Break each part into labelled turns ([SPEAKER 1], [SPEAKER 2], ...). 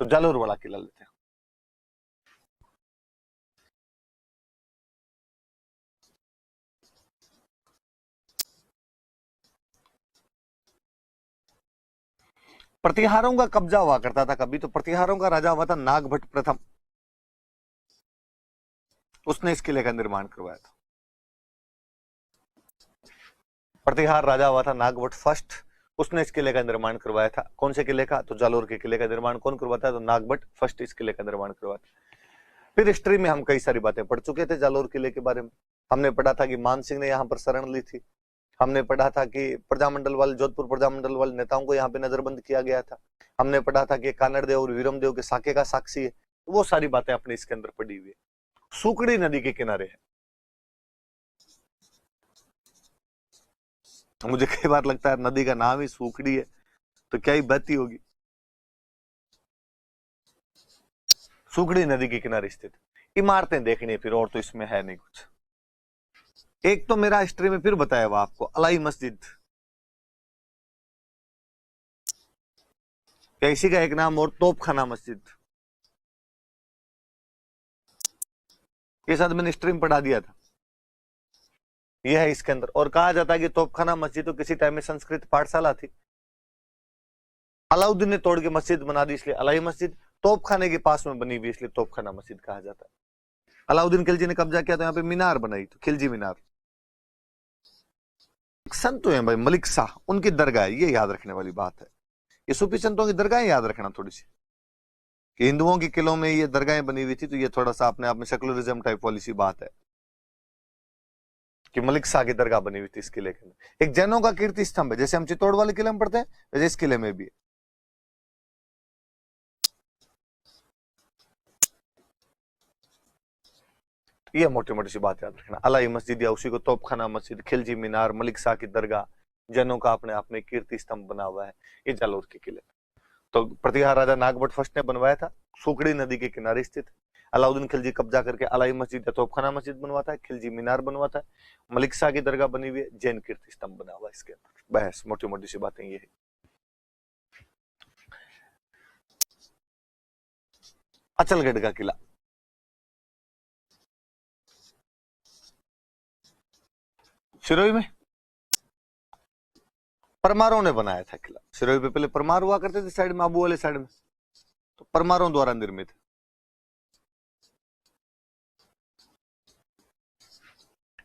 [SPEAKER 1] तो जालोर वाला किला लेते हैं। प्रतिहारों का कब्जा हुआ करता था कभी, तो प्रतिहारों का राजा हुआ था नागभट्ट प्रथम, उसने इस किले का निर्माण करवाया था। प्रतिहार राजा हुआ था नागभट्ट फर्स्ट, उसने इस किले का निर्माण करवाया था। कौन से किले का? तो जालोर के किले का निर्माण कौन करवाता है? तो नागभट्ट फर्स्ट इस किले का निर्माण करवाता है। फिर हिस्ट्री में हम कई सारी बातें पढ़ चुके थे जालोर किले के बारे में। हमने पढ़ा था कि मान सिंह ने यहाँ पर शरण ली थी, हमने पढ़ा था कि प्रजामंडल वाले, जोधपुर प्रजामंडल वाले नेताओं को यहाँ पे नजरबंद किया गया था, हमने पढ़ा था कि कानड़ देव और वीरम देव के साके का साक्षी है। वो सारी बातें अपने इसके अंदर पड़ी हुई है। सुकड़ी नदी के किनारे है। मुझे कई बार लगता है नदी का नाम ही सुकड़ी है तो क्या ही बहती होगी। सुकड़ी नदी के किनारे स्थित। इमारतें देखनी है फिर, और तो इसमें है नहीं कुछ। एक तो मेरा हिस्ट्री में फिर बताया हुआ आपको अलाई मस्जिद, क्या इसी का एक नाम और तोपखाना मस्जिद, ये शायद मैंने हिस्ट्री में पढ़ा दिया था। यह है इसके अंदर। और कहा जाता है कि तोपखाना मस्जिद तो किसी टाइम में संस्कृत पाठशाला थी, अलाउद्दीन ने तोड़ के मस्जिद बना दी, इसलिए अलाई मस्जिद। तोपखाने के पास में बनी हुई इसलिए तोपखाना मस्जिद कहा जाता है। अलाउद्दीन खिलजी ने कब्जा किया तो यहाँ पे मीनार बनाई, तो खिलजी मीनार। संत हैं भाई मलिक शाह, उनकी दरगाह, ये याद रखने वाली बात है। ये सूफी संतों की दरगाहें याद रखना थोड़ी सी, कि हिंदुओं के किलों में ये दरगाहें बनी हुई थी, तो ये थोड़ा सा अपने आप में सेकुलरिज्म टाइप वाली सी बात है कि मलिक शाह की दरगाह बनी हुई थी इस किले के अंदर। एक जैनों का कीर्ति स्तंभ है, जैसे हम चित्तौड़ वाले किले में पढ़ते हैं वैसे इस किले में भी है। ये मोटी मोटी सी बात याद रखना। अलाई मस्जिद या उसी को तोपखाना मस्जिद, खिलजी मीनार, मलिक शाह की दरगाह, जैनों का अपने आप में कीर्ति स्तंभ बना हुआ है, ये जालोर के किले। तो प्रतिहार राजा नागभट्ट फर्स्ट ने बनवाया था, सुकड़ी नदी के किनारे स्थित। अलाउद्दीन खिलजी कब्जा करके अलाई मस्जिद या तोपखाना मस्जिद बनवाता है, खिलजी मीनार बनवाता है, मलिक शाह की दरगाह बनी हुई है, जैन कीर्ति स्तंभ बना हुआ है इसके अंदर। बहस मोटी मोटी सी बातें ये है। अचलगढ़ का किला, सिरोही में परमारों ने बनाया था किला। सिरोही पे पहले परमार हुआ करते थे साइड में, आबू वाले साइड में, तो परमारों द्वारा निर्मित है।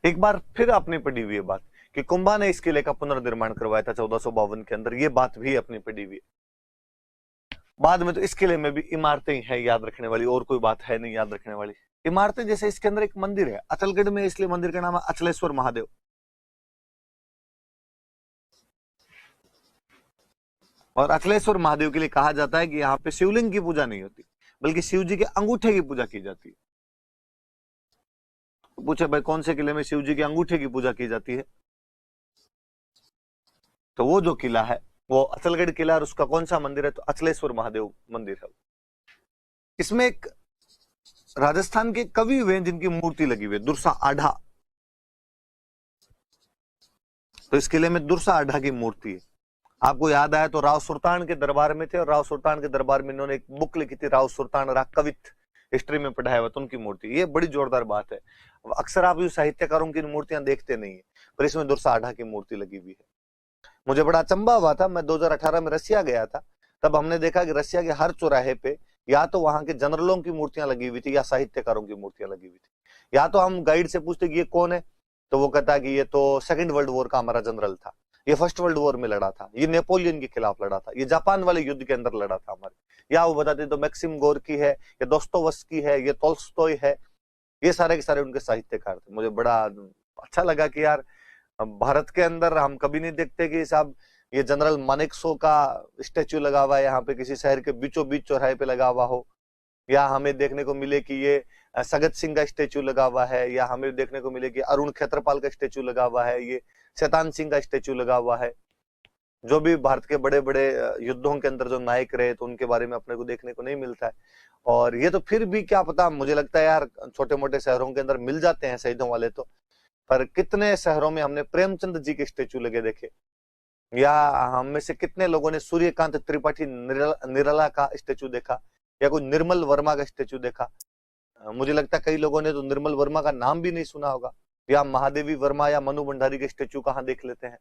[SPEAKER 1] एक बार फिर अपनी पड़ी हुई है बात कि कुंभा ने इस किले का पुनर्निर्माण करवाया था 1452 के अंदर, ये बात भी अपनी पड़ी हुई है। बाद में तो इस किले में भी इमारतें हैं याद रखने वाली, और कोई बात है नहीं याद रखने वाली। इमारतें जैसे इसके अंदर एक मंदिर है अचलगढ़ में, इसलिए मंदिर का नाम है अचलेश्वर महादेव। और अचलेश्वर महादेव के लिए कहा जाता है कि यहाँ पे शिवलिंग की पूजा नहीं होती, बल्कि शिव जी के अंगूठे की पूजा की जाती है। तो पूछे भाई कौन से किले में शिव जी के अंगूठे की पूजा की जाती है? तो वो जो किला है वो अचलगढ़ किला, और उसका कौन सा मंदिर है? तो अचलेश्वर महादेव मंदिर है। इसमें एक राजस्थान के कवि हुए जिनकी मूर्ति लगी हुई है, दुर्सा आढ़ा। तो इस किले में दुर्सा आढ़ा की मूर्ति है। आपको याद आया तो राव सुल्तान के दरबार में थे, और राव सुल्तान के दरबार में इन्होंने एक बुक लिखी थी, राव सुल्तान रा कवित, हिस्ट्री में पढ़ाया हुआ, तो उनकी मूर्ति, ये बड़ी जोरदार बात है। अक्सर आप ये साहित्यकारों की मूर्तियां देखते नहीं है, पर इसमें दुर्सा आढ़ा की मूर्ति लगी हुई है। मुझे बड़ा अचंभा हुआ था, मैं 2018 में रसिया गया था, तब हमने देखा कि रसिया के हर चौराहे पे या तो वहां के जनरलों की मूर्तियां लगी हुई थी या साहित्यकारों की मूर्तियां लगी हुई थी। या तो हम गाइड से पूछते कि ये कौन है, तो वो कहता कि ये तो सेकंड वर्ल्ड वॉर का हमारा जनरल था, ये फर्स्ट वर्ल्ड वॉर में लड़ा था, ये नेपोलियन के खिलाफ लड़ा था, ये जापान वाले युद्ध के अंदर लड़ा था हमारे। या वो बताते तो मैक्सिम गोर्की है, ये दोस्तोवस्की है, ये टोल्स्टॉय है, ये सारे के सारे उनके साहित्यकार थे। मुझे बड़ा अच्छा लगा कि यार भारत के अंदर हम कभी नहीं देखते कि साहब ये जनरल मानेकशॉ का स्टेच्यू लगा हुआ है यहाँ पे किसी शहर के बीचों बीच चौराहे पे लगा हुआ हो, या हमें देखने को मिले कि ये सगत सिंह का स्टेच्यू लगा हुआ है, या हमें देखने को मिले कि अरुण क्षेत्रपाल का स्टेच्यू लगा हुआ है, ये शैतान सिंह का स्टेच्यू लगा हुआ है। जो भी भारत के बड़े बड़े युद्धों के अंदर जो नायक रहे तो उनके बारे में अपने को देखने को नहीं मिलता है। और ये तो फिर भी क्या पता, मुझे लगता है यार छोटे मोटे शहरों के अंदर मिल जाते हैं शहीदों वाले तो, पर कितने शहरों में हमने प्रेमचंद जी के स्टेच्यू लगे देखे, या हम में से कितने लोगों ने सूर्यकांत त्रिपाठी निराला का स्टेच्यू देखा, या कोई निर्मल वर्मा का स्टेचू देखा? मुझे लगता है कई लोगों ने तो निर्मल वर्मा का नाम भी नहीं सुना होगा, या महादेवी वर्मा या मनु भंडारी के स्टेचू कहाँ देख लेते हैं।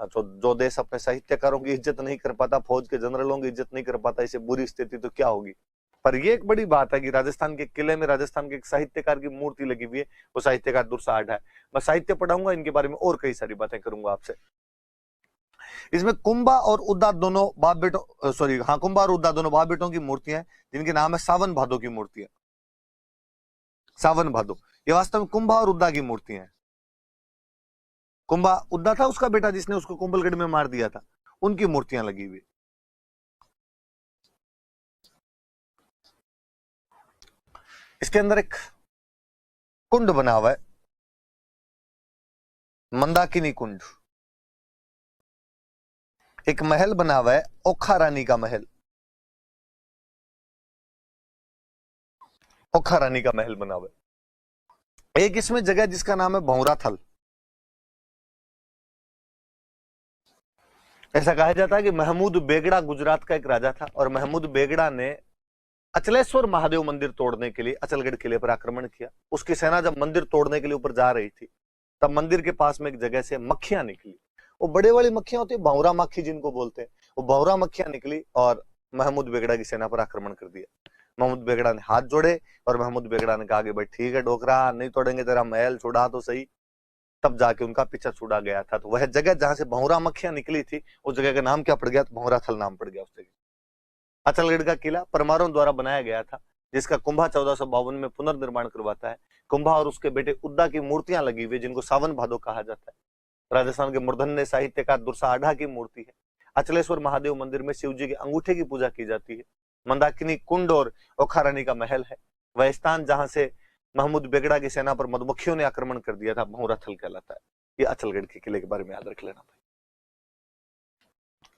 [SPEAKER 1] तो जो देश अपने साहित्यकारों की इज्जत नहीं कर पाता, फौज के जनरलों की इज्जत नहीं कर पाता, इसे बुरी स्थिति तो क्या होगी। पर ये एक बड़ी बात है कि राजस्थान के किले में राजस्थान के एक साहित्यकार की मूर्ति लगी हुई है, वो साहित्यकार दुर्सा आढ़ा है। मैं साहित्य पढ़ाऊंगा, इनके बारे में और कई सारी बातें करूंगा आपसे। इसमें कुंभा और उद्दा दोनों बाप बेटों, कुंभा और उद्दा दोनों बाप बेटों की मूर्तियां हैं, जिनके नाम है सावन भादो की मूर्तियां। सावन भादो ये वास्तव में कुंभा और उद्दा की मूर्तियां हैं। कुंभा उद्दा था उसका बेटा जिसने उसको कुंभलगढ़ में मार दिया था, उनकी मूर्तियां लगी हुई। इसके अंदर एक कुंड बना हुआ है, मंदाकिनी कुंड। एक महल बना हुआ है, ओखा रानी का महल। ओखा रानी का महल बना हुआ है। एक इसमें जगह जिसका नाम है भौरा थल। ऐसा कहा जाता है कि महमूद बेगड़ा गुजरात का एक राजा था, और महमूद बेगड़ा ने अचलेश्वर महादेव मंदिर तोड़ने के लिए अचलगढ़ किले पर आक्रमण किया। उसकी सेना जब मंदिर तोड़ने के लिए ऊपर जा रही थी, तब मंदिर के पास में एक जगह से मक्खियां निकली। वो बड़े वाली मक्खियां होती है, भौरा मक्खी जिनको बोलते हैं, वो भौरा मक्खियां निकली और महमूद बेगड़ा की सेना पर आक्रमण कर दिया। महमूद बेगड़ा ने हाथ जोड़े और महमूद बेगड़ा ने कहा कि भाई ठीक है डोकरा, नहीं तोड़ेंगे तेरा महल, छुड़ा तो सही। तब जाके उनका पीछा छुड़ा गया था। तो वह जगह जहां से भौरा मक्खियां निकली थी, उस जगह का नाम क्या पड़ गया? तो भौरा थल नाम पड़ गया उस जगह। अचलगढ़ का किला परमारों द्वारा बनाया गया था, जिसका कुंभा 1452 में पुनर्निर्माण करवाता है। कुंभा और उसके बेटे उद्दा की मूर्तियां लगी हुई, जिनको सावन भादो कहा जाता है। राजस्थान के मूर्धन्य साहित्यकार दुर्सा आढ़ा की मूर्ति है। अचलेश्वर महादेव मंदिर में शिव जी के अंगूठे की पूजा की जाती है। मंदाकिनी कुंड और ओखा रानी का महल है। वह स्थान जहां से महमूद बेगड़ा की सेना पर मधुमक्खियों ने आक्रमण कर दिया था, भौरा थल कहलाता है। ये अचलगढ़ के किले के बारे में याद रख लेना भाई।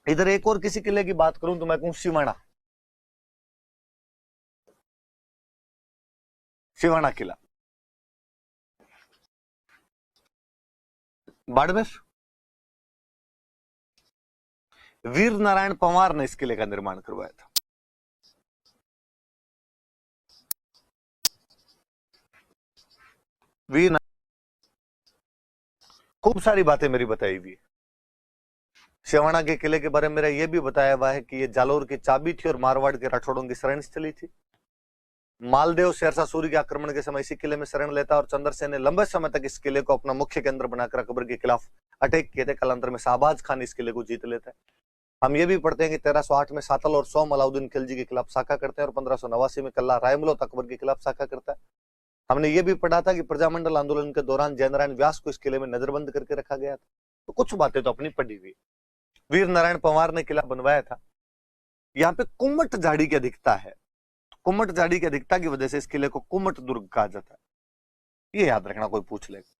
[SPEAKER 1] इधर एक और किसी किले की बात करूं तो मैं कहूं सिवाना। सिवाना किला बाड़मेर। वीर नारायण पंवार ने इस किले का निर्माण करवाया था। वीर खूब सारी बातें मेरी बताई हुई है। सिवाना के किले के बारे में मेरा यह भी बताया हुआ है कि यह जालोर की चाबी थी और मारवाड़ के राठौड़ों की शरण स्थली थी। मालदेव शेरशाह सूरी के आक्रमण के समय इसी किले में शरण लेता और चंद्रसेन ने लंबे समय तक इस किले को अपना मुख्य केंद्र बनाकर अकबर के खिलाफ अटैक किए थे। कालांतर में शाहबाज खान इस किले को जीत लेता है। हम ये भी पढ़ते हैं कि 1308 में सातल और सोम अलाउद्दीन खिलजी के खिलाफ साका करते हैं और 1589 में कल्ला रायमलोत अकबर के खिलाफ साका करता है। हमने ये भी पढ़ा था कि प्रजामंडल आंदोलन के दौरान जयनारायण व्यास को इस किले में नजरबंद करके रखा गया था। तो कुछ बातें तो अपनी पढ़ी हुई। वीर नारायण पंवार ने किला बनवाया था। यहाँ पे कुम्मट झाड़ी की अधिकता है। कुम्मट झाड़ी की अधिकता की वजह से इस किले को कुम्मट दुर्ग कहा जाता है। ये याद रखना, कोई पूछ लेगा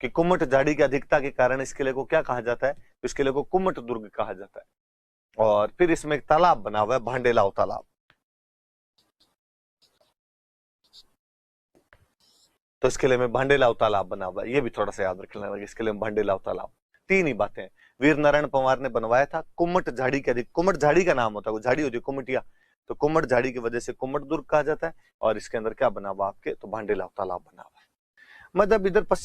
[SPEAKER 1] कि कुम्मट झाड़ी की अधिकता के कारण इस किले को क्या कहा जाता है। इस किले को कुम्मट दुर्ग कहा जाता है। और फिर इसमें एक तालाब बना हुआ है, भांडेलाव तालाब। तो इस किले में भांडेलाव तालाब बना हुआ है, ये भी थोड़ा सा याद रख लेना। इस किले में भांडेलाव तालाब। तीन ही बातें हैं। वीर नारायण पंवार ने बनवाया था। कुम्मट झाड़ी के अधिक, कुम्मट झाड़ी का नाम होता है, वो झाड़ी होती है कुम्मटिया, तो कुम्मट झाड़ी की वजह से कुम्मट दुर्ग कहा जाता है। और इसके अंदर क्या बना हुआ आपके? तो भांडेलाव तालाब बना हुआ है। मतलब इधर पश्चिम